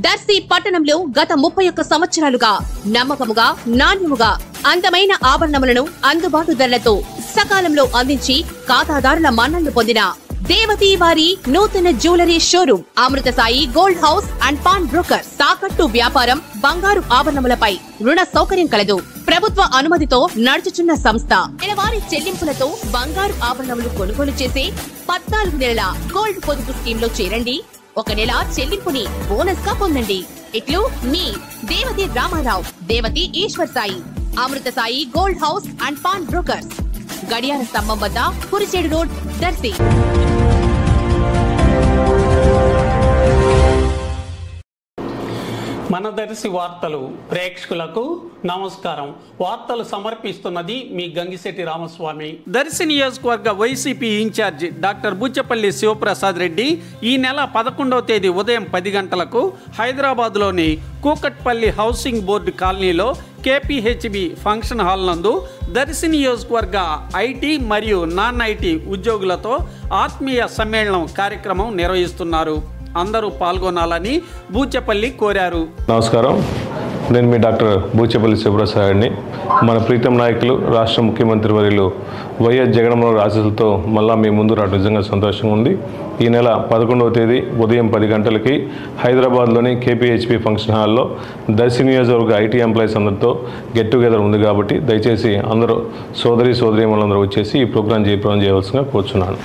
దర్శి పట్టణంలో గత 31 సంవత్సరాలుగా నమ్మకముగా నాణ్యముగా అందమైన ఆభరణములను అందుబాటు ధరలతో సకాలంలో అందించి ఖాతాదారుల మన్ననలు పొందిన దేవతి వారి నూతన jewellery showroom Amrutha Sai gold house and pawnbroker. తాకట్టు వ్యాపారం, బంగారు ఆభరణములపై రుణ సౌకర్యం కలదు. ప్రభుత్వ అనుమతితో నడుచుచున్న సంస్థ. నెలవారీ చెల్లింపులతో బంగారు ఆభరణములు కొనుగోలు చేసే 14 నెలల గోల్డ్ పొదుపు స్కీమ్ లో చేరండి. 1 నెల చెల్లింపుని బోనస్ గా పొందండి. ఇట్లు మీ Devathi Ramarao, Devathi Eshwar Sai, Amrutha Sai gold house and pawn brokers, గడియార స్తంభం వద్ద, కురిచేడు రోడ్, దర్శి. మన దర్శి వార్తలు ప్రేక్షకులకు నమస్కారం. వార్తలు సమర్పిస్తున్నది మీ గంగిశెట్టి రామస్వామి. దర్శి నియోజకవర్గ YCP incharge doctor Buchepalli Sivaprasad Reddy ఈ నెల 11వ తేదీ ఉదయం 10 గంటలకు హైదరాబాద్లోని కూకట్పల్లి హౌసింగ్ బోర్డు కాలనీలో కేపీహెచ్బి ఫంక్షన్ హాల్ నందు దర్శి నియోజకవర్గ ఐటీ మరియు నాన్ ఐటీ ఉద్యోగులతో ఆత్మీయ సమ్మేళనం కార్యక్రమం నిర్వహిస్తున్నారు. అందరూ పాల్గొనాలని బూచెపల్లి కోరారు. నమస్కారం, నేను మీ డాక్టర్ బూచెపల్లి శివప్రసాద్ని. మన ప్రీతం నాయకులు రాష్ట్ర ముఖ్యమంత్రి వర్యులు వైఎస్ జగన్మోహన్ ఆశీస్సులతో మళ్ళా మీ ముందు రావడం నిజంగా సంతోషంగా ఉంది. ఈ నెల 11వ తేదీ ఉదయం 10 గంటలకి హైదరాబాద్లోని కేపీహెచ్పి ఫంక్షన్ హాల్లో దర్శి నియోజకవర్గ ఐటీ ఎంప్లాయీస్ అందరితో గెట్ టుగెదర్ ఉంది కాబట్టి దయచేసి అందరూ సోదరీమణులందరూ వచ్చేసి ఈ ప్రోగ్రాం జయప్రదం చేయవలసిందిగా కోరుచున్నాను.